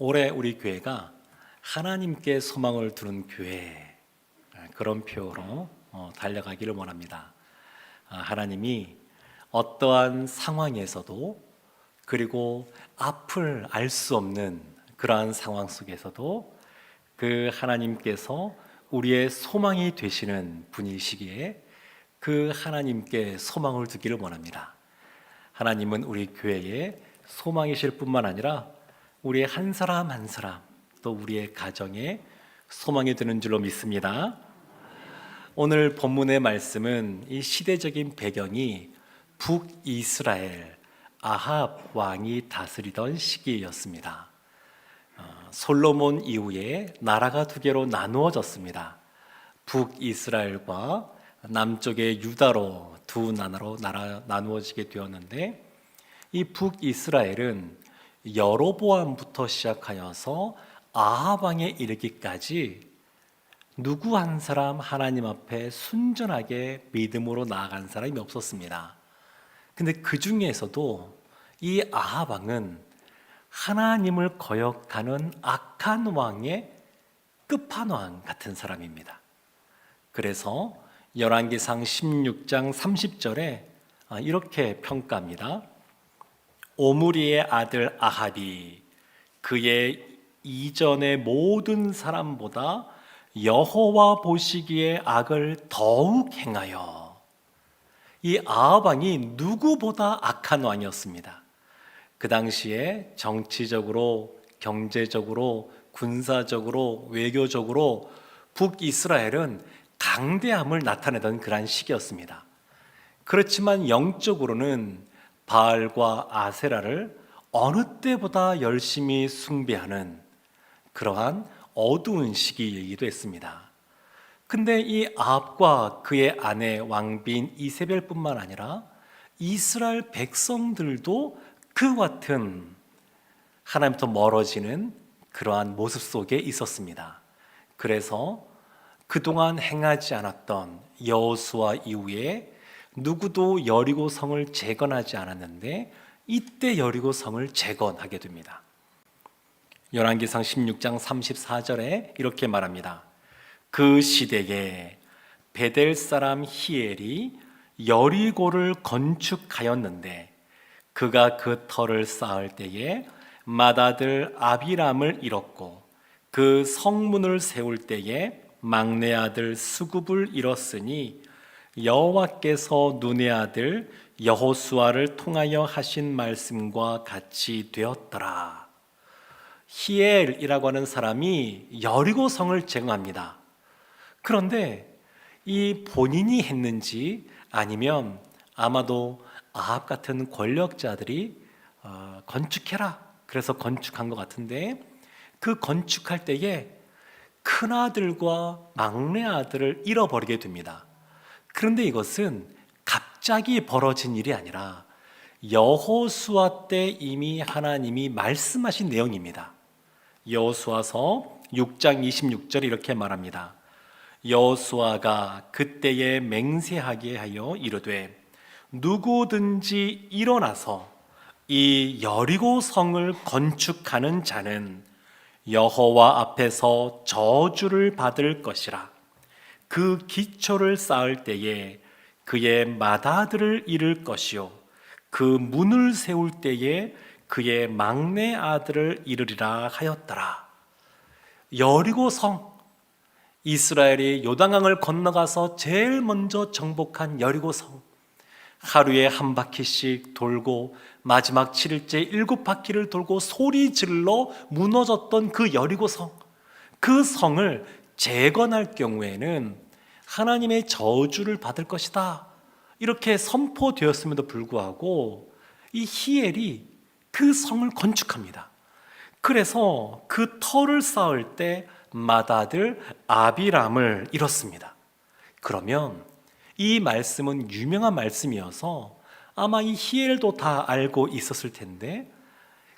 올해 우리 교회가 하나님께 소망을 두는 교회, 그런 표로 달려가기를 원합니다. 하나님이 어떠한 상황에서도, 그리고 앞을 알 수 없는 그러한 상황 속에서도 그 하나님께서 우리의 소망이 되시는 분이시기에 그 하나님께 소망을 두기를 원합니다. 하나님은 우리 교회의 소망이실 뿐만 아니라 우리의 한 사람 한 사람, 또 우리의 가정에 소망이 되는 줄로 믿습니다. 오늘 본문의 말씀은 이 시대적인 배경이 북이스라엘 아합 왕이 다스리던 시기였습니다. 솔로몬 이후에 나라가 두 개로 나누어졌습니다. 북이스라엘과 남쪽의 유다로 두 나라로 나누어지게 되었는데, 이 북이스라엘은 여로보암부터 시작하여서 아합 왕에 이르기까지 누구 한 사람 하나님 앞에 순전하게 믿음으로 나아간 사람이 없었습니다. 근데 그 중에서도 이 아합 왕은 하나님을 거역하는 악한 왕의 끝판왕 같은 사람입니다. 그래서 열왕기상 16장 30절에 이렇게 평가합니다. 오므리의 아들 아합이 그의 이전의 모든 사람보다 여호와 보시기에 악을 더욱 행하여. 이 아합 왕이 누구보다 악한 왕이었습니다. 그 당시에 정치적으로, 경제적으로, 군사적으로, 외교적으로 북이스라엘은 강대함을 나타내던 그러한 시기였습니다. 그렇지만 영적으로는 바알과 아세라를 어느 때보다 열심히 숭배하는 그러한 어두운 시기이기도 했습니다. 근데 이 아합과 그의 아내 왕비인 이세벨뿐만 아니라 이스라엘 백성들도 그와 같은 하나님부터 멀어지는 그러한 모습 속에 있었습니다. 그래서 그동안 행하지 않았던 여호수아 이후에 누구도 여리고 성을 재건하지 않았는데 이때 여리고 성을 재건하게 됩니다. 열왕기상 16장 34절에 이렇게 말합니다. 그 시대에 베델 사람 히엘이 여리고를 건축하였는데 그가 그 터를 쌓을 때에 맏아들 아비람을 잃었고 그 성문을 세울 때에 막내 아들 수굽을 잃었으니 여호와께서 눈의 아들 여호수아를 통하여 하신 말씀과 같이 되었더라. 히엘이라고 하는 사람이 여리고 성을 재건합니다. 그런데 이 본인이 했는지 아니면 아마도 아합 같은 권력자들이 건축해라 그래서 건축한 것 같은데, 그 건축할 때에 큰아들과 막내 아들을 잃어버리게 됩니다. 그런데 이것은 갑자기 벌어진 일이 아니라 여호수아 때 이미 하나님이 말씀하신 내용입니다. 여호수아서 6장 26절 이렇게 말합니다. 여호수아가 그때에 맹세하게 하여 이르되 누구든지 일어나서 이 여리고 성을 건축하는 자는 여호와 앞에서 저주를 받을 것이라. 그 기초를 쌓을 때에 그의 맏아들을 잃을 것이요 그 문을 세울 때에 그의 막내 아들을 잃으리라 하였더라. 여리고 성, 이스라엘이 요단강을 건너가서 제일 먼저 정복한 여리고 성, 하루에 한 바퀴씩 돌고 마지막 7일째 7바퀴를 돌고 소리 질러 무너졌던 그 여리고 성, 그 성을 재건할 경우에는 하나님의 저주를 받을 것이다 이렇게 선포되었음에도 불구하고 이 히엘이 그 성을 건축합니다. 그래서 그 터를 쌓을 때 맏아들 아비람을 잃었습니다. 그러면 이 말씀은 유명한 말씀이어서 아마 이 히엘도 다 알고 있었을 텐데,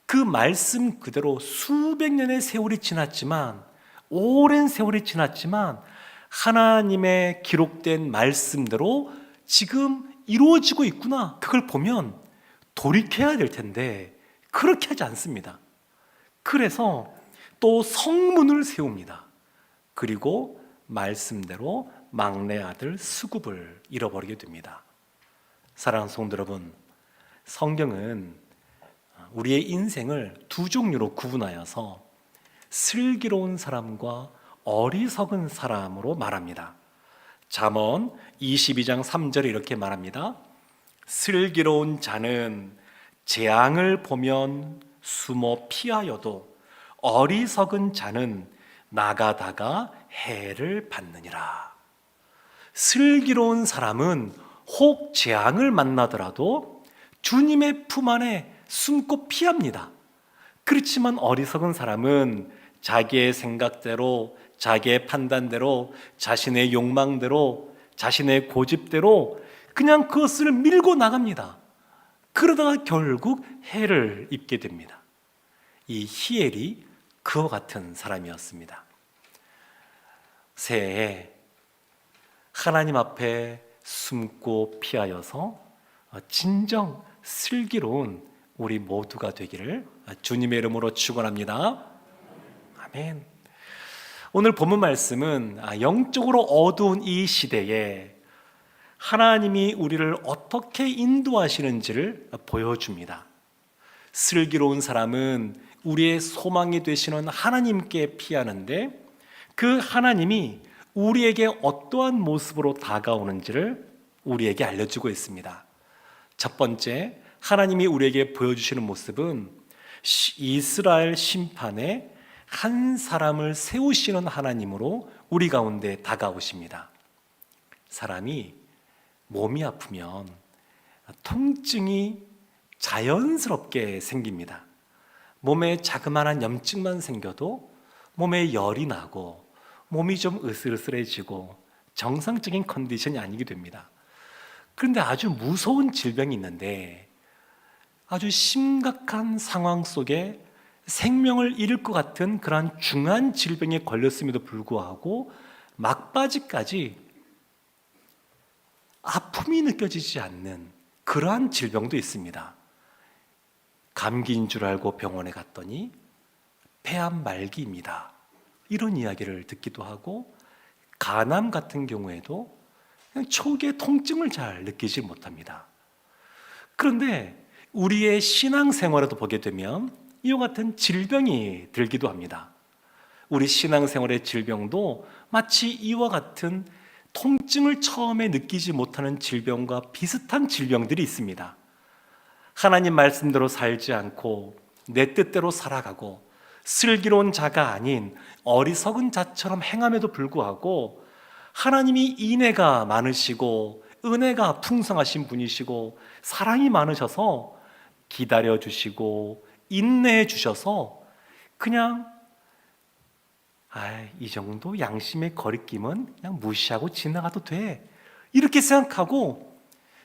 그 말씀 그대로 수백 년의 세월이 지났지만, 오랜 세월이 지났지만 하나님의 기록된 말씀대로 지금 이루어지고 있구나, 그걸 보면 돌이켜야 될 텐데 그렇게 하지 않습니다. 그래서 또 성문을 세웁니다. 그리고 말씀대로 막내 아들 수굽을 잃어버리게 됩니다. 사랑하는 성도 여러분, 성경은 우리의 인생을 두 종류로 구분하여서 슬기로운 사람과 어리석은 사람으로 말합니다. 잠언 22장 3절에 이렇게 말합니다. 슬기로운 자는 재앙을 보면 숨어 피하여도 어리석은 자는 나가다가 해를 받느니라. 슬기로운 사람은 혹 재앙을 만나더라도 주님의 품 안에 숨고 피합니다. 그렇지만 어리석은 사람은 자기의 생각대로, 자기의 판단대로, 자신의 욕망대로, 자신의 고집대로 그냥 그것을 밀고 나갑니다. 그러다가 결국 해를 입게 됩니다. 이 히엘이 그와 같은 사람이었습니다. 새해에 하나님 앞에 숨고 피하여서 진정 슬기로운 우리 모두가 되기를 주님의 이름으로 축원합니다. 아멘. 오늘 본문 말씀은 영적으로 어두운 이 시대에 하나님이 우리를 어떻게 인도하시는지를 보여줍니다. 슬기로운 사람은 우리의 소망이 되시는 하나님께 피하는데 그 하나님이 우리에게 어떠한 모습으로 다가오는지를 우리에게 알려주고 있습니다. 첫 번째, 하나님이 우리에게 보여주시는 모습은 이스라엘 심판에 한 사람을 세우시는 하나님으로 우리 가운데 다가오십니다. 사람이 몸이 아프면 통증이 자연스럽게 생깁니다. 몸에 자그마한 염증만 생겨도 몸에 열이 나고 몸이 좀 으슬으슬해지고 정상적인 컨디션이 아니게 됩니다. 그런데 아주 무서운 질병이 있는데 아주 심각한 상황 속에 생명을 잃을 것 같은 그러한 중한 질병에 걸렸음에도 불구하고 막바지까지 아픔이 느껴지지 않는 그러한 질병도 있습니다. 감기인 줄 알고 병원에 갔더니 폐암 말기입니다. 이런 이야기를 듣기도 하고, 간암 같은 경우에도 그냥 초기에 통증을 잘 느끼지 못합니다. 그런데 우리의 신앙생활에도 보게 되면 이와 같은 질병이 들기도 합니다. 우리 신앙생활의 질병도 마치 이와 같은 통증을 처음에 느끼지 못하는 질병과 비슷한 질병들이 있습니다. 하나님 말씀대로 살지 않고 내 뜻대로 살아가고 슬기로운 자가 아닌 어리석은 자처럼 행함에도 불구하고 하나님이 인애가 많으시고 은혜가 풍성하신 분이시고 사랑이 많으셔서 기다려주시고 인내해 주셔서 그냥 이 정도 양심의 거리낌은 그냥 무시하고 지나가도 돼, 이렇게 생각하고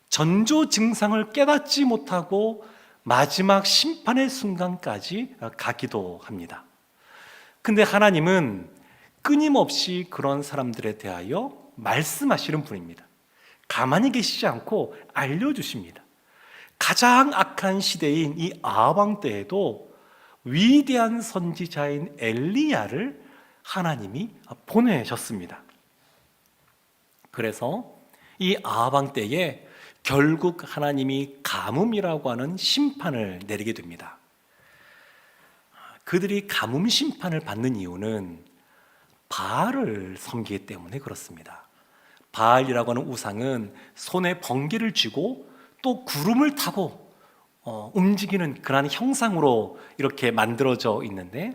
전조 증상을 깨닫지 못하고 마지막 심판의 순간까지 가기도 합니다. 근데 하나님은 끊임없이 그런 사람들에 대하여 말씀하시는 분입니다. 가만히 계시지 않고 알려주십니다. 가장 악한 시대인 이 아합 때에도 위대한 선지자인 엘리야를 하나님이 보내셨습니다. 그래서 이 아합 때에 결국 하나님이 가뭄이라고 하는 심판을 내리게 됩니다. 그들이 가뭄 심판을 받는 이유는 바알을 섬기기 때문에 그렇습니다. 바알이라고 하는 우상은 손에 번개를 쥐고 또 구름을 타고 움직이는 그러한 형상으로 이렇게 만들어져 있는데,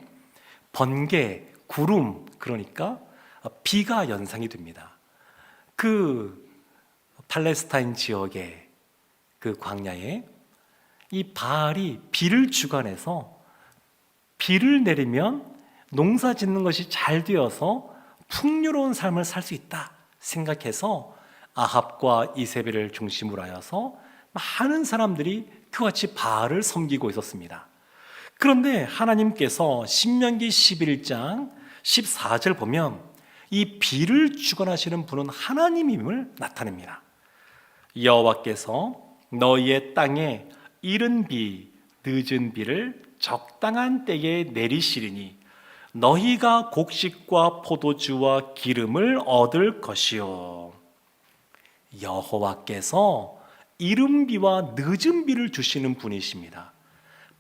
번개, 구름, 그러니까 비가 연상이 됩니다. 그 팔레스타인 지역의 그 광야에 이 바알이 비를 주관해서 비를 내리면 농사 짓는 것이 잘 되어서 풍요로운 삶을 살 수 있다 생각해서 아합과 이세벨을 중심으로 하여서 많은 사람들이 그같이 바알을 섬기고 있었습니다. 그런데 하나님께서 신명기 11장 14절 보면 이 비를 주관하시는 분은 하나님임을 나타냅니다. 여호와께서 너희의 땅에 이른 비, 늦은 비를 적당한 때에 내리시리니 너희가 곡식과 포도주와 기름을 얻을 것이요. 여호와께서 이른 비와 늦은 비를 주시는 분이십니다.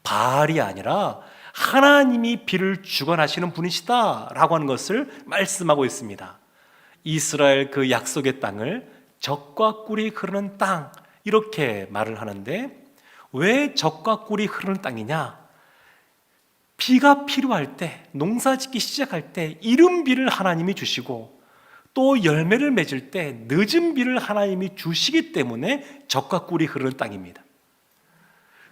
바알이 아니라 하나님이 비를 주관하시는 분이시다 라고 하는 것을 말씀하고 있습니다. 이스라엘 그 약속의 땅을 젖과 꿀이 흐르는 땅, 이렇게 말을 하는데, 왜 젖과 꿀이 흐르는 땅이냐? 비가 필요할 때, 농사 짓기 시작할 때 이른 비를 하나님이 주시고, 또 열매를 맺을 때 늦은 비를 하나님이 주시기 때문에 젖과 꿀이 흐르는 땅입니다.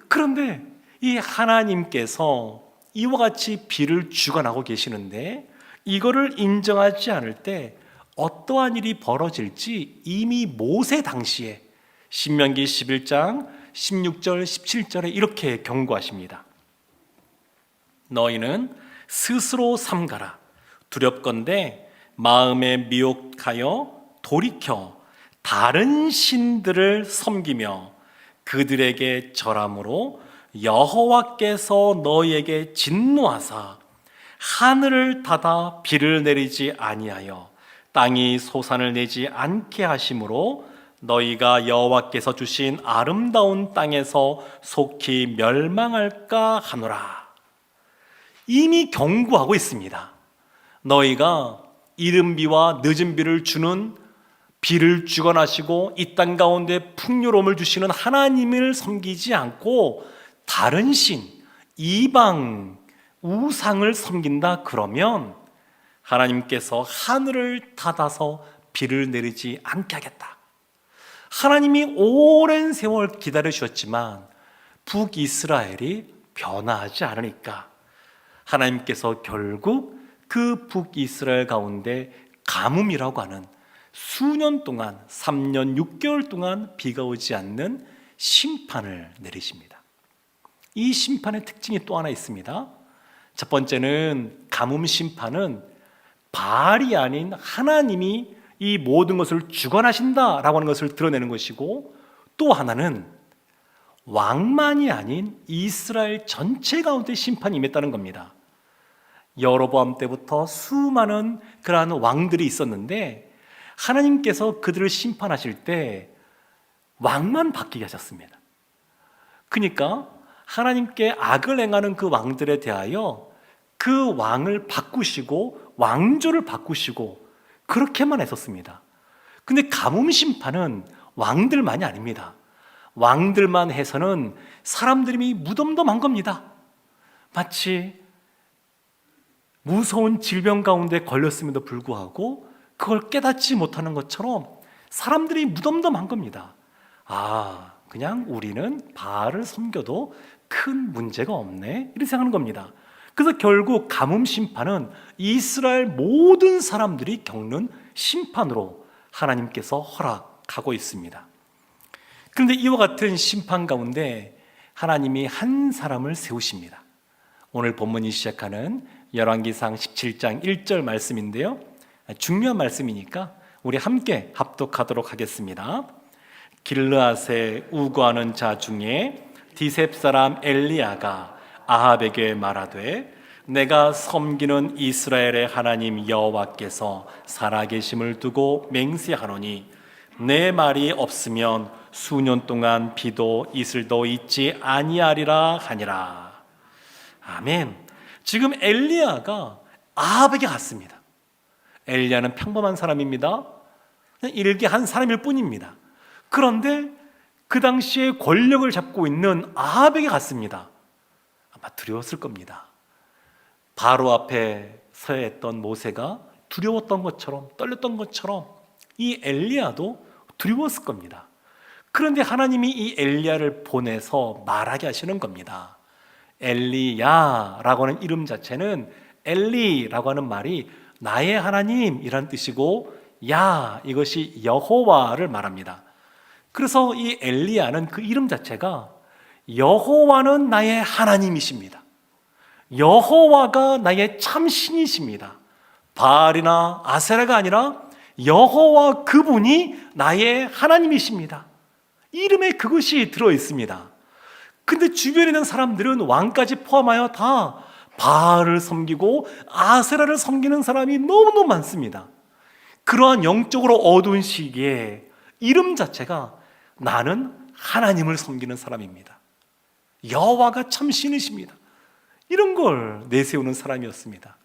그런데 이 하나님께서 이와 같이 비를 주관하고 계시는데, 이거를 인정하지 않을 때 어떠한 일이 벌어질지 이미 모세 당시에 신명기 11장 16절 17절에 이렇게 경고하십니다. 너희는 스스로 삼가라. 두렵건대 마음에 미혹하여 돌이켜 다른 신들을 섬기며 그들에게 절함으로 여호와께서 너희에게 진노하사 하늘을 닫아 비를 내리지 아니하여 땅이 소산을 내지 않게 하심으로 너희가 여호와께서 주신 아름다운 땅에서 속히 멸망할까 하노라. 이미 경고하고 있습니다. 너희가 이른 비와 늦은 비를 주는, 비를 주관하시고 이 땅 가운데 풍요로움을 주시는 하나님을 섬기지 않고 다른 신, 이방, 우상을 섬긴다 그러면 하나님께서 하늘을 닫아서 비를 내리지 않게 하겠다. 하나님이 오랜 세월 기다려주셨지만 북이스라엘이 변화하지 않으니까 하나님께서 결국 그 북이스라엘 가운데 가뭄이라고 하는 수년 동안, 3년 6개월 동안 비가 오지 않는 심판을 내리십니다. 이 심판의 특징이 또 하나 있습니다. 첫 번째는 가뭄 심판은 바알이 아닌 하나님이 이 모든 것을 주관하신다라고 하는 것을 드러내는 것이고, 또 하나는 왕만이 아닌 이스라엘 전체 가운데 심판이 임했다는 겁니다. 여로보암 때부터 수많은 그러한 왕들이 있었는데 하나님께서 그들을 심판하실 때 왕만 바뀌게 하셨습니다. 그러니까 하나님께 악을 행하는 그 왕들에 대하여 그 왕을 바꾸시고 왕조를 바꾸시고 그렇게만 했었습니다. 근데 가뭄 심판은 왕들만이 아닙니다. 왕들만 해서는 사람들이 무덤덤한 겁니다. 마치 무서운 질병 가운데 걸렸음에도 불구하고 그걸 깨닫지 못하는 것처럼 사람들이 무덤덤한 겁니다. 아, 그냥 우리는 바알을 섬겨도 큰 문제가 없네, 이렇게 생각하는 겁니다. 그래서 결국 가뭄 심판은 이스라엘 모든 사람들이 겪는 심판으로 하나님께서 허락하고 있습니다. 그런데 이와 같은 심판 가운데 하나님이 한 사람을 세우십니다. 오늘 본문이 시작하는 열왕기상 17장 1절 말씀인데요, 중요한 말씀이니까 우리 함께 합독하도록 하겠습니다. 길르앗에 우거하는 자 중에 디셉 사람 엘리야가 아합에게 말하되 내가 섬기는 이스라엘의 하나님 여호와께서 살아계심을 두고 맹세하노니 내 말이 없으면 수년 동안 비도 이슬도 있지 아니하리라 하니라. 아멘. 지금 엘리야가 아합에게 갔습니다. 엘리야는 평범한 사람입니다. 일개 한 사람일 뿐입니다. 그런데 그 당시에 권력을 잡고 있는 아합에게 갔습니다. 아마 두려웠을 겁니다. 바로 앞에 서야 했던 모세가 두려웠던 것처럼, 떨렸던 것처럼 이 엘리야도 두려웠을 겁니다. 그런데 하나님이 이 엘리야를 보내서 말하게 하시는 겁니다. 엘리야라고 하는 이름 자체는 엘리라고 하는 말이 나의 하나님이란 뜻이고, 야, 이것이 여호와를 말합니다. 그래서 이 엘리야는 그 이름 자체가 여호와는 나의 하나님이십니다. 여호와가 나의 참신이십니다. 바알이나 아세라가 아니라 여호와 그분이 나의 하나님이십니다. 이름에 그것이 들어 있습니다. 근데 주변에 있는 사람들은 왕까지 포함하여 다 바알을 섬기고 아세라를 섬기는 사람이 너무너무 많습니다. 그러한 영적으로 어두운 시기에 이름 자체가 나는 하나님을 섬기는 사람입니다. 여호와가 참 신이십니다. 이런 걸 내세우는 사람이었습니다.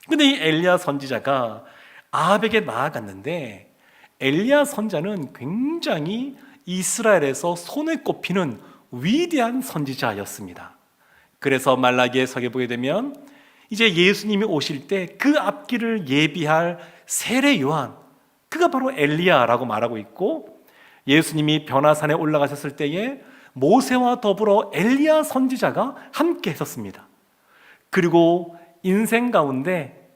근데 이 엘리야 선지자가 아합에게 나아갔는데, 엘리야 선자는 굉장히 이스라엘에서 손에 꼽히는 위대한 선지자였습니다. 그래서 말라기에서에 보게 되면 이제 예수님이 오실 때 그 앞길을 예비할 세례 요한, 그가 바로 엘리야라고 말하고 있고, 예수님이 변화산에 올라가셨을 때에 모세와 더불어 엘리야 선지자가 함께 했었습니다. 그리고 인생 가운데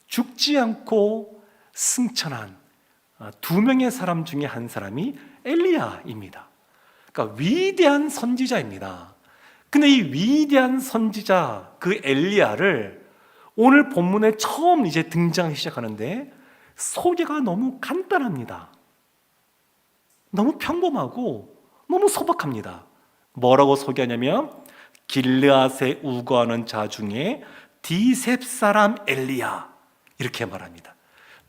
죽지 않고 승천한 두 명의 사람 중에 한 사람이 엘리야입니다. 그러니까 위대한 선지자입니다. 근데 이 위대한 선지자 그 엘리야를 오늘 본문에 처음 이제 등장하기 시작하는데 소개가 너무 간단합니다. 너무 평범하고 너무 소박합니다. 뭐라고 소개하냐면 길르앗에 우거하는 자 중에 디셉 사람 엘리야, 이렇게 말합니다.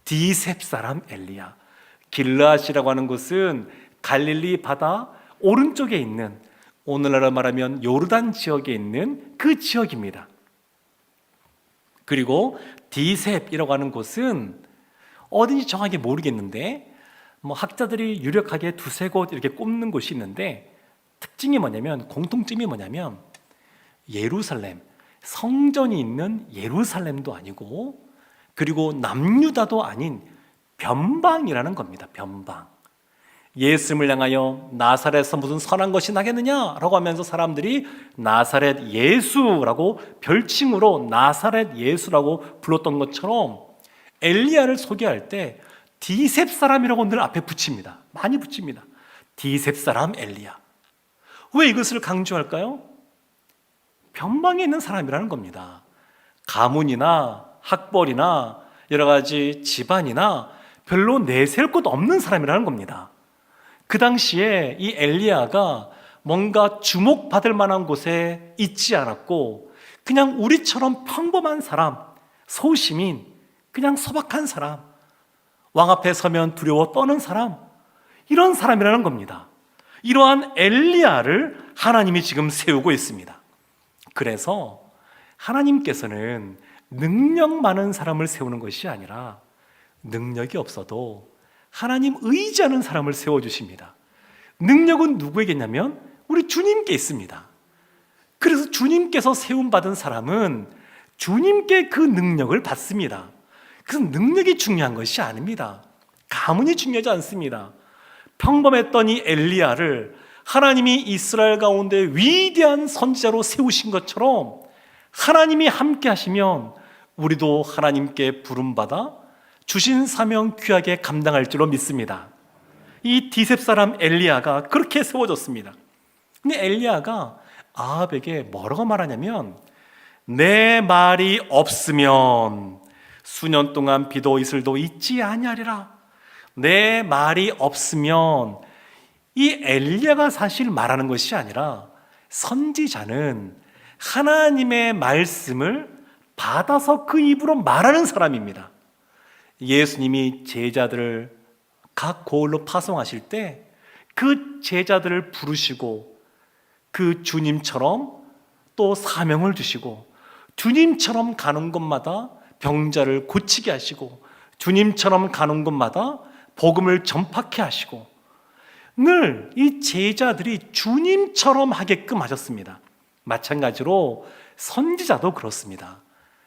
디셉 사람 엘리야. 길르앗이라고 하는 곳은 갈릴리 바다 오른쪽에 있는, 오늘날로 말하면 요르단 지역에 있는 그 지역입니다. 그리고 디셉이라고 하는 곳은 어딘지 정확히 모르겠는데 학자들이 유력하게 두세 곳 이렇게 꼽는 곳이 있는데, 특징이 뭐냐면, 공통점이 뭐냐면 예루살렘, 성전이 있는 예루살렘도 아니고, 그리고 남유다도 아닌 변방이라는 겁니다. 변방. 예수님을 향하여 나사렛에서 무슨 선한 것이 나겠느냐라고 하면서 사람들이 나사렛 예수라고 별칭으로 나사렛 예수라고 불렀던 것처럼 엘리야를 소개할 때 디셉 사람이라고 늘 앞에 붙입니다. 많이 붙입니다. 디셉 사람 엘리야. 왜 이것을 강조할까요? 변방에 있는 사람이라는 겁니다. 가문이나 학벌이나 여러 가지 집안이나 별로 내세울 것 없는 사람이라는 겁니다. 그 당시에 이 엘리야가 뭔가 주목받을 만한 곳에 있지 않았고, 그냥 우리처럼 평범한 사람, 소시민, 그냥 소박한 사람, 왕 앞에 서면 두려워 떠는 사람, 이런 사람이라는 겁니다. 이러한 엘리야를 하나님이 지금 세우고 있습니다. 그래서 하나님께서는 능력 많은 사람을 세우는 것이 아니라 능력이 없어도 하나님 의지하는 사람을 세워주십니다. 능력은 누구에게냐면 우리 주님께 있습니다. 그래서 주님께서 세움받은 사람은 주님께 그 능력을 받습니다. 그래서 능력이 중요한 것이 아닙니다. 가문이 중요하지 않습니다. 평범했던 이 엘리야를 하나님이 이스라엘 가운데 위대한 선지자로 세우신 것처럼 하나님이 함께 하시면 우리도 하나님께 부름받아 주신 사명 귀하게 감당할 줄로 믿습니다. 이 디셉 사람 엘리야가 그렇게 세워졌습니다. 근데 엘리야가 아합에게 뭐라고 말하냐면, 내 말이 없으면 수년 동안 비도 이슬도 있지 아니하리라. 내 말이 없으면, 이 엘리야가 사실 말하는 것이 아니라 선지자는 하나님의 말씀을 받아서 그 입으로 말하는 사람입니다. 예수님이 제자들을 각 고을로 파송하실 때 그 제자들을 부르시고 그 주님처럼 또 사명을 주시고, 주님처럼 가는 곳마다 병자를 고치게 하시고, 주님처럼 가는 곳마다 복음을 전파케 하시고, 늘 이 제자들이 주님처럼 하게끔 하셨습니다. 마찬가지로 선지자도 그렇습니다.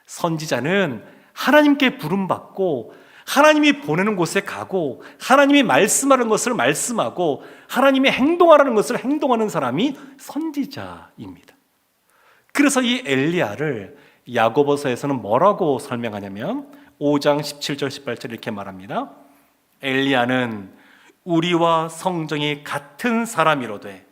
선지자는 하나님께 부름받고 하나님이 보내는 곳에 가고 하나님이 말씀하는 것을 말씀하고 하나님이 행동하라는 것을 행동하는 사람이 선지자입니다. 그래서 이 엘리야를 야고보서에서는 뭐라고 설명하냐면 5장 17절 18절 이렇게 말합니다. 엘리야는 우리와 성정이 같은 사람이로되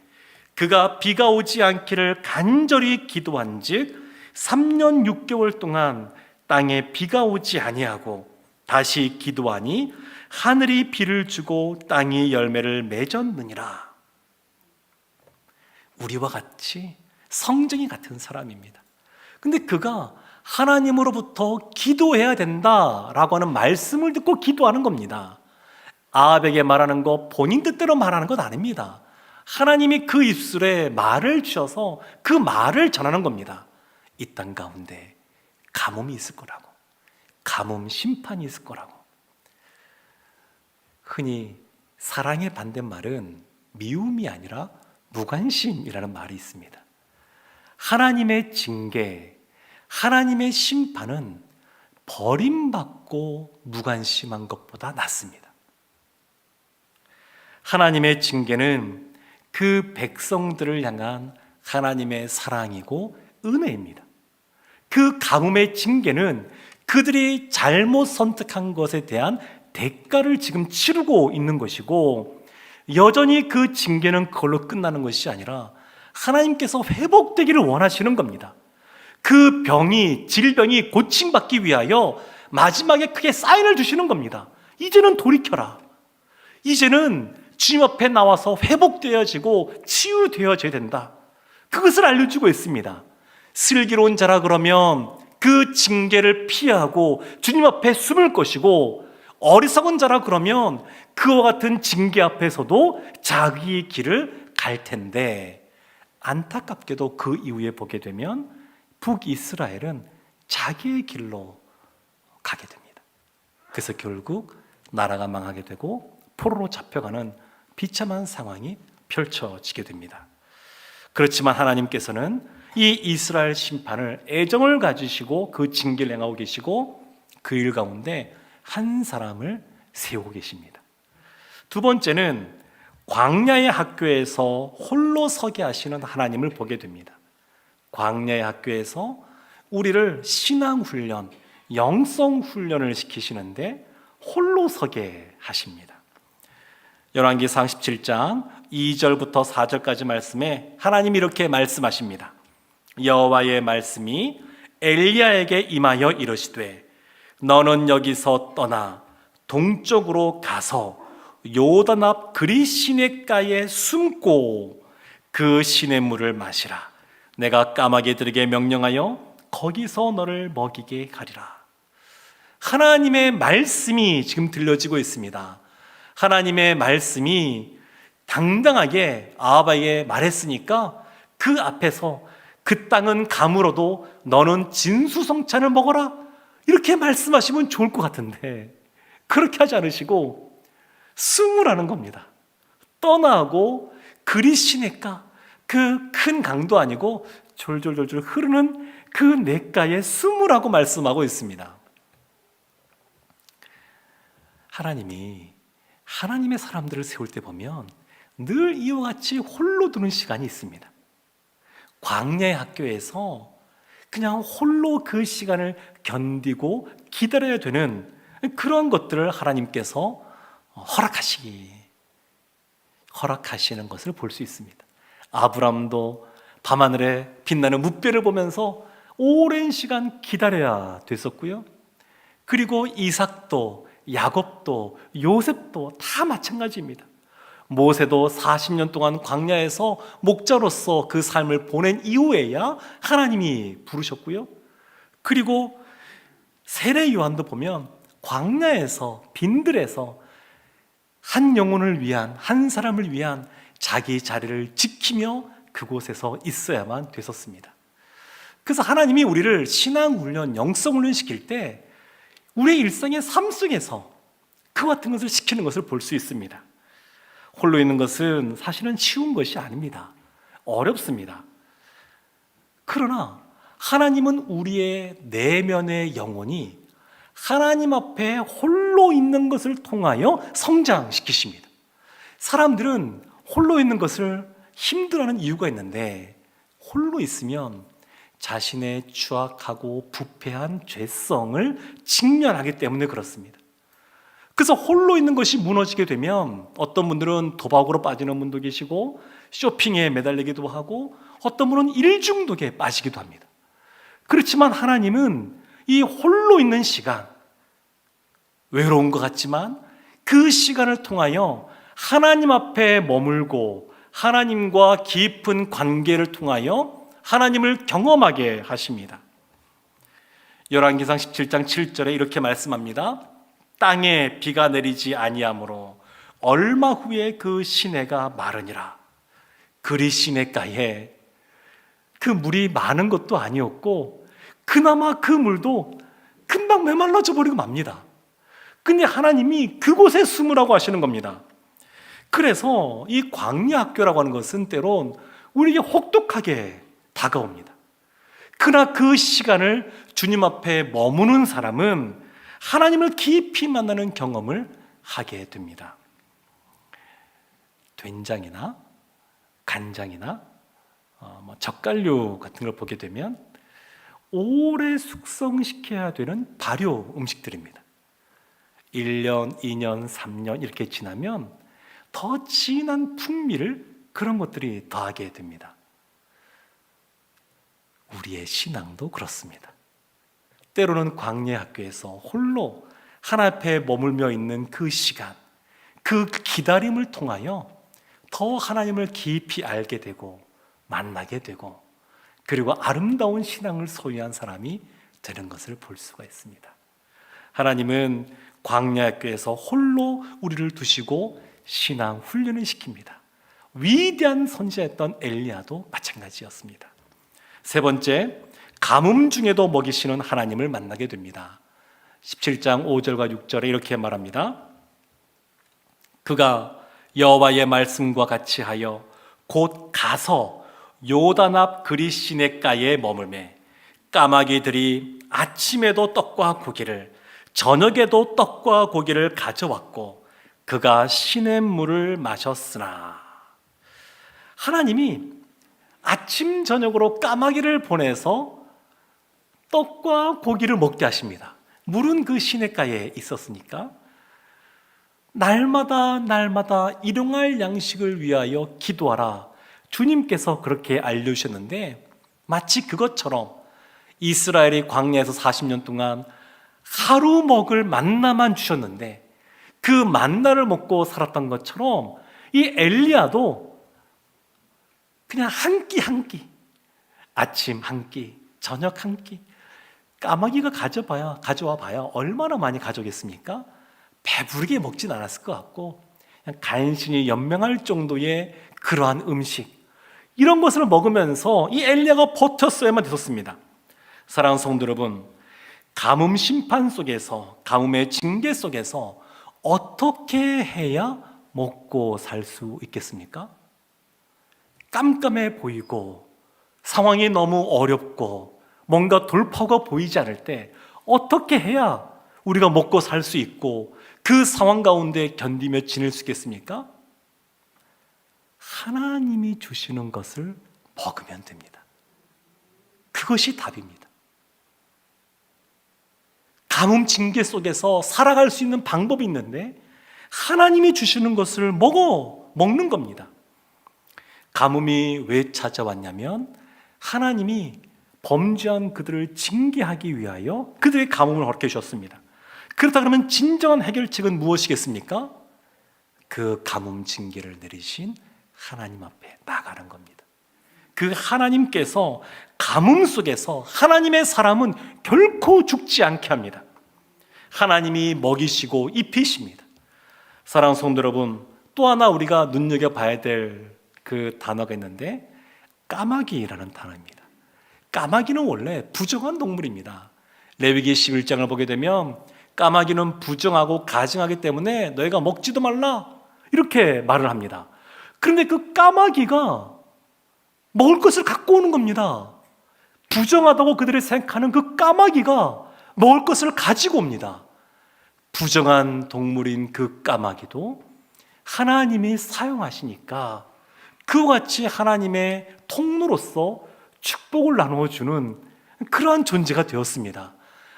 그가 비가 오지 않기를 간절히 기도한즉 3년 6개월 동안 땅에 비가 오지 아니하고 다시 기도하니 하늘이 비를 주고 땅이 열매를 맺었느니라. 우리와 같이 성정이 같은 사람입니다. 근데 그가 하나님으로부터 기도해야 된다라고 하는 말씀을 듣고 기도하는 겁니다. 아합에게 말하는 거 본인 뜻대로 말하는 것 아닙니다. 하나님이 그 입술에 말을 주셔서 그 말을 전하는 겁니다. 이 땅 가운데 가뭄이 있을 거라고, 가뭄 심판이 있을 거라고. 흔히 사랑의 반대말은 미움이 아니라 무관심이라는 말이 있습니다. 하나님의 징계, 하나님의 심판은 버림받고 무관심한 것보다 낫습니다. 하나님의 징계는 그 백성들을 향한 하나님의 사랑이고 은혜입니다. 그 가뭄의 징계는 그들이 잘못 선택한 것에 대한 대가를 지금 치르고 있는 것이고, 여전히 그 징계는 그걸로 끝나는 것이 아니라 하나님께서 회복되기를 원하시는 겁니다. 그 질병이 고침받기 위하여 마지막에 크게 사인을 주시는 겁니다. 이제는 돌이켜라. 이제는 주님 앞에 나와서 회복되어지고 치유되어져야 된다. 그것을 알려주고 있습니다. 슬기로운 자라 그러면 그 징계를 피하고 주님 앞에 숨을 것이고, 어리석은 자라 그러면 그와 같은 징계 앞에서도 자기 길을 갈 텐데, 안타깝게도 그 이후에 보게 되면 북이스라엘은 자기의 길로 가게 됩니다. 그래서 결국 나라가 망하게 되고 포로로 잡혀가는 비참한 상황이 펼쳐지게 됩니다. 그렇지만 하나님께서는 이 이스라엘 심판을 애정을 가지시고 그 징계를 행하고 계시고, 그 일 가운데 한 사람을 세우고 계십니다. 두 번째는 광야의 학교에서 홀로 서게 하시는 하나님을 보게 됩니다. 광야의 학교에서 우리를 신앙훈련, 영성훈련을 시키시는데 홀로 서게 하십니다. 열왕기상 17장 2절부터 4절까지 말씀에 하나님이 이렇게 말씀하십니다. 여호와의 말씀이 엘리야에게 임하여 이르시되, 너는 여기서 떠나 동쪽으로 가서 요단 앞 그리 시냇가에 숨고 그 시냇물을 마시라. 내가 까마귀들에게 명령하여 거기서 너를 먹이게 가리라. 하나님의 말씀이 지금 들려지고 있습니다. 하나님의 말씀이 당당하게 아합에게 말했으니까 그 앞에서 그 땅은 가물어도 너는 진수성찬을 먹어라, 이렇게 말씀하시면 좋을 것 같은데 그렇게 하지 않으시고 숨으라는 겁니다. 떠나고 그리 시냇가, 그 큰 강도 아니고 졸졸졸졸 흐르는 그 냇가에 숨으라고 말씀하고 있습니다. 하나님이 하나님의 사람들을 세울 때 보면 늘 이와 같이 홀로 두는 시간이 있습니다. 광야의 학교에서 그냥 홀로 그 시간을 견디고 기다려야 되는 그런 것들을 하나님께서 허락하시는 것을 볼 수 있습니다. 아브람도 밤하늘에 빛나는 뭇별을 보면서 오랜 시간 기다려야 됐었고요. 그리고 이삭도, 야곱도, 요셉도 다 마찬가지입니다. 모세도 40년 동안 광야에서 목자로서 그 삶을 보낸 이후에야 하나님이 부르셨고요. 그리고 세례 요한도 보면 광야에서 빈들에서 한 영혼을 위한, 한 사람을 위한 자기 자리를 지키며 그곳에서 있어야만 됐었습니다. 그래서 하나님이 우리를 신앙훈련, 영성훈련 시킬 때 우리의 일상의 삶 속에서 그와 같은 것을 시키는 것을 볼 수 있습니다. 홀로 있는 것은 사실은 쉬운 것이 아닙니다. 어렵습니다. 그러나 하나님은 우리의 내면의 영혼이 하나님 앞에 홀로 있는 것을 통하여 성장시키십니다. 사람들은 홀로 있는 것을 힘들어하는 이유가 있는데, 홀로 있으면 자신의 추악하고 부패한 죄성을 직면하기 때문에 그렇습니다. 그래서 홀로 있는 것이 무너지게 되면 어떤 분들은 도박으로 빠지는 분도 계시고 쇼핑에 매달리기도 하고 어떤 분은 일 중독에 빠지기도 합니다. 그렇지만 하나님은 이 홀로 있는 시간, 외로운 것 같지만 그 시간을 통하여 하나님 앞에 머물고 하나님과 깊은 관계를 통하여 하나님을 경험하게 하십니다. 열왕기상 17장 7절에 이렇게 말씀합니다. 땅에 비가 내리지 아니하므로 얼마 후에 그 시내가 마르니라. 그리 시내가에 그 물이 많은 것도 아니었고 그나마 그 물도 금방 메말라져 버리고 맙니다. 근데 하나님이 그곳에 숨으라고 하시는 겁니다. 그래서 이 광야학교라고 하는 것은 때론 우리에게 혹독하게 다가옵니다. 그러나 그 시간을 주님 앞에 머무는 사람은 하나님을 깊이 만나는 경험을 하게 됩니다. 된장이나 간장이나 젓갈류 같은 걸 보게 되면 오래 숙성시켜야 되는 발효 음식들입니다. 1년, 2년, 3년 이렇게 지나면 더 진한 풍미를 그런 것들이 더하게 됩니다. 우리의 신앙도 그렇습니다. 때로는 광야 학교에서 홀로 하나님 앞에 머물며 있는 그 시간, 그 기다림을 통하여 더 하나님을 깊이 알게 되고 만나게 되고 그리고 아름다운 신앙을 소유한 사람이 되는 것을 볼 수가 있습니다. 하나님은 광야 학교에서 홀로 우리를 두시고 신앙 훈련을 시킵니다. 위대한 선지자였던 엘리야도 마찬가지였습니다. 세 번째, 가뭄 중에도 먹이시는 하나님을 만나게 됩니다. 17장 5절과 6절에 이렇게 말합니다. 그가 여호와의 말씀과 같이 하여 곧 가서 요단 앞 그리 시냇가에 머물매 까마귀들이 아침에도 떡과 고기를 저녁에도 떡과 고기를 가져왔고 그가 시냇물을 마셨으나. 하나님이 아침 저녁으로 까마귀를 보내서 떡과 고기를 먹게 하십니다. 물은 그 시냇가에 있었으니까 날마다 일용할 양식을 위하여 기도하라. 주님께서 그렇게 알려주셨는데 마치 그것처럼 이스라엘이 광야에서 40년 동안 하루 먹을 만나만 주셨는데 그 만나를 먹고 살았던 것처럼 이 엘리야도 그냥 한 끼 아침 한 끼, 저녁 한 끼, 까마귀가 가져와 봐야 얼마나 많이 가져오겠습니까? 배부르게 먹진 않았을 것 같고 그냥 간신히 연명할 정도의 그러한 음식, 이런 것을 먹으면서 이 엘리야가 버텼어야만 됐었습니다. 사랑하는 성도 여러분, 가뭄 심판 속에서, 가뭄의 징계 속에서 어떻게 해야 먹고 살 수 있겠습니까? 깜깜해 보이고 상황이 너무 어렵고 뭔가 돌파가 보이지 않을 때 어떻게 해야 우리가 먹고 살 수 있고 그 상황 가운데 견디며 지낼 수 있겠습니까? 하나님이 주시는 것을 먹으면 됩니다. 그것이 답입니다. 가뭄 징계 속에서 살아갈 수 있는 방법이 있는데 하나님이 주시는 것을 먹는 겁니다. 가뭄이 왜 찾아왔냐면 하나님이 범죄한 그들을 징계하기 위하여 그들의 가뭄을 허락해 주셨습니다. 그렇다 그러면 진정한 해결책은 무엇이겠습니까? 그 가뭄 징계를 내리신 하나님 앞에 나가는 겁니다. 그 하나님께서 가뭄 속에서 하나님의 사람은 결코 죽지 않게 합니다. 하나님이 먹이시고 입히십니다. 사랑하는 성도 여러분, 또 하나 우리가 눈여겨봐야 될 그 단어가 있는데 까마귀라는 단어입니다. 까마귀는 원래 부정한 동물입니다. 레위기 11장을 보게 되면 까마귀는 부정하고 가증하기 때문에 너희가 먹지도 말라 이렇게 말을 합니다. 그런데 그 까마귀가 먹을 것을 갖고 오는 겁니다. 부정하다고 그들이 생각하는 그 까마귀가 먹을 것을 가지고 옵니다. 부정한 동물인 그 까마귀도 하나님이 사용하시니까 그와 같이 하나님의 통로로서 축복을 나누어주는 그러한 존재가 되었습니다.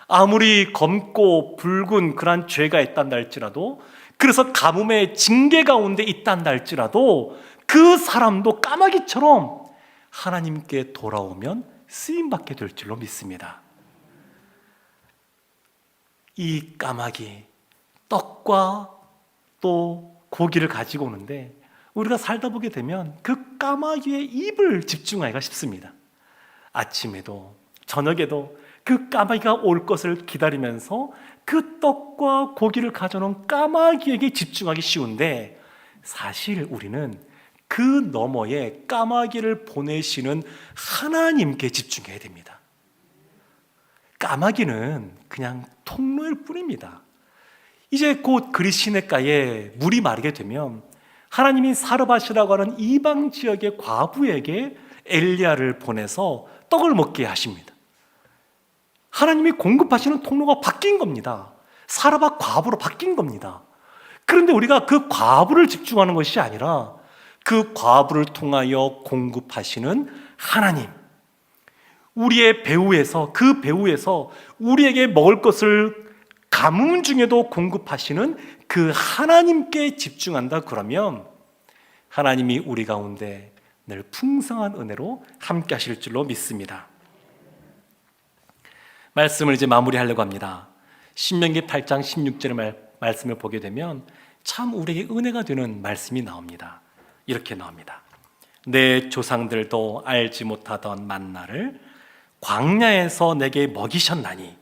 아무리 검고 붉은 그러한 죄가 있단다 할지라도, 그래서 가뭄의 징계 가운데 있단다 할지라도 그 사람도 까마귀처럼 하나님께 돌아오면 쓰임받게 될 줄로 믿습니다. 이 까마귀 떡과 또 고기를 가지고 오는데 우리가 살다 보게 되면 그 까마귀의 입을 집중하기가 쉽습니다. 아침에도 저녁에도 그 까마귀가 올 것을 기다리면서 그 떡과 고기를 가져놓은 까마귀에게 집중하기 쉬운데, 사실 우리는 그 너머에 까마귀를 보내시는 하나님께 집중해야 됩니다. 까마귀는 그냥 통로일 뿐입니다. 이제 곧 그리 시냇가에 물이 마르게 되면 하나님이 사르밧이라고 하는 이방 지역의 과부에게 엘리야를 보내서 떡을 먹게 하십니다. 하나님이 공급하시는 통로가 바뀐 겁니다. 사르밧 과부로 바뀐 겁니다. 그런데 우리가 그 과부를 집중하는 것이 아니라 그 과부를 통하여 공급하시는 하나님, 우리의 배후에서, 그 배후에서 우리에게 먹을 것을 가뭄 중에도 공급하시는 그 하나님께 집중한다 그러면 하나님이 우리 가운데 늘 풍성한 은혜로 함께 하실 줄로 믿습니다. 말씀을 이제 마무리하려고 합니다. 신명기 8장 16절의 말씀을 보게 되면 참 우리에게 은혜가 되는 말씀이 나옵니다. 이렇게 나옵니다. 내 조상들도 알지 못하던 만나를 광야에서 내게 먹이셨나니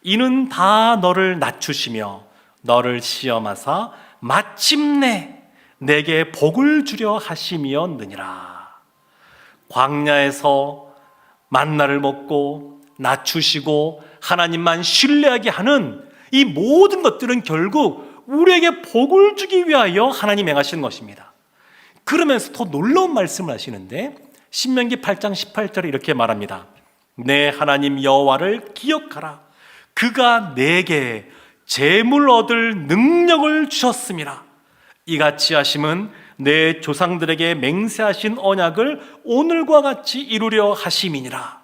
이는 다 너를 낮추시며 너를 시험하사 마침내 내게 복을 주려 하심이었느니라. 광야에서 만나를 먹고 낮추시고 하나님만 신뢰하게 하는 이 모든 것들은 결국 우리에게 복을 주기 위하여 하나님 행하시는 것입니다. 그러면서 더 놀라운 말씀을 하시는데 신명기 8장 18절에 이렇게 말합니다. 내 하나님 여호와를 기억하라. 그가 내게 재물 얻을 능력을 주셨음이라. 이같이 하심은 내 조상들에게 맹세하신 언약을 오늘과 같이 이루려 하심이니라.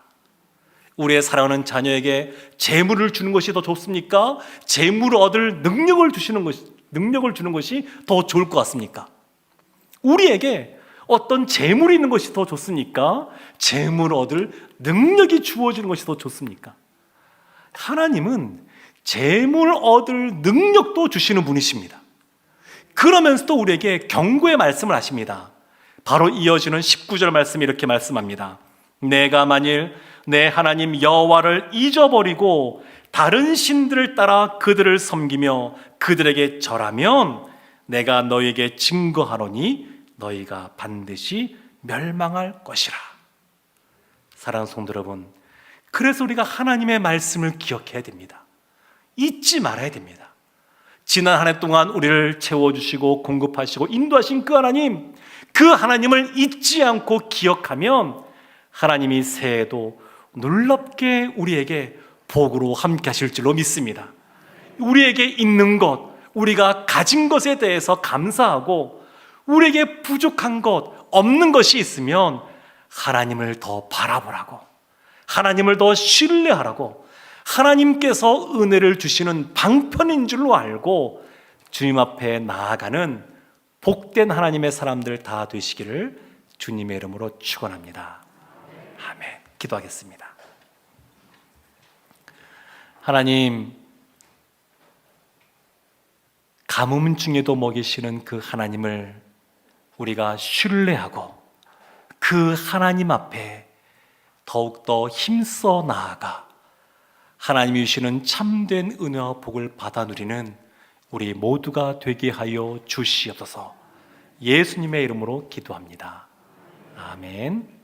우리의 사랑하는 자녀에게 재물을 주는 것이 더 좋습니까? 재물을 얻을 능력을 주는 것이 더 좋을 것 같습니까? 우리에게 어떤 재물이 있는 것이 더 좋습니까? 재물을 얻을 능력이 주어지는 것이 더 좋습니까? 하나님은 재물 얻을 능력도 주시는 분이십니다. 그러면서도 우리에게 경고의 말씀을 하십니다. 바로 이어지는 19절 말씀이 이렇게 말씀합니다. 내가 만일 내 하나님 여호와를 잊어버리고 다른 신들을 따라 그들을 섬기며 그들에게 절하면 내가 너희에게 증거하노니 너희가 반드시 멸망할 것이라. 사랑하는 성도 여러분, 그래서 우리가 하나님의 말씀을 기억해야 됩니다. 잊지 말아야 됩니다. 지난 한 해 동안 우리를 채워주시고 공급하시고 인도하신 그 하나님, 그 하나님을 잊지 않고 기억하면 하나님이 새해에도 놀랍게 우리에게 복으로 함께 하실 줄로 믿습니다. 우리에게 있는 것, 우리가 가진 것에 대해서 감사하고 우리에게 부족한 것, 없는 것이 있으면 하나님을 더 바라보라고, 하나님을 더 신뢰하라고, 하나님께서 은혜를 주시는 방편인 줄로 알고 주님 앞에 나아가는 복된 하나님의 사람들 다 되시기를 주님의 이름으로 축원합니다. 아멘. 기도하겠습니다. 하나님, 가뭄 중에도 먹이시는 그 하나님을 우리가 신뢰하고 그 하나님 앞에 더욱더 힘써 나아가 하나님이 주시는 참된 은혜와 복을 받아 누리는 우리 모두가 되게 하여 주시옵소서. 예수님의 이름으로 기도합니다. 아멘.